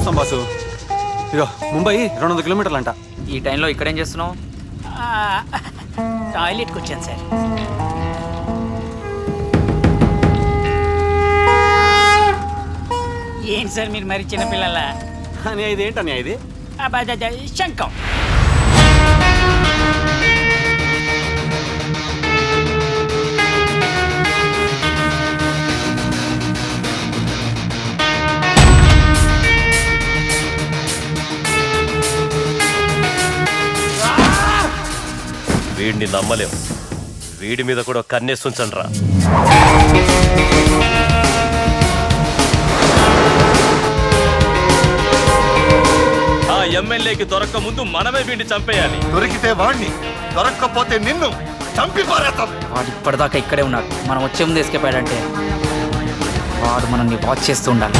వస్తాం బాసు. ఇగో ముంబై 200 కిలోమీటర్లు అంట. ఈ టైంలో ఇక్కడేం చేస్తున్నావు? టాయిలెట్కి వచ్చాను సార్. ఏంటి సార్ మీరు మరి చిన్నపిల్లల? అని ఇది ఏంటని ఇది? శంఖం. వీడిని నమ్మలేం. వీడి మీద కూడా కన్నేసి ఉంచండ్రా. ఆ ఎమ్మెల్యేకి దొరక్క ముందు మనమే వీడిని చంపేయాలి. దొరికితే వాడిని, దొరక్కపోతే నిన్ను చంపి పారేస్తాం. వాడు ఇప్పటిదాకా ఇక్కడే ఉన్నాడు. మనం వచ్చే ముందు ఎస్కేప్ అయ్యాడంటే వాడు మనల్ని వాచ్ చేస్తూ ఉండాలి.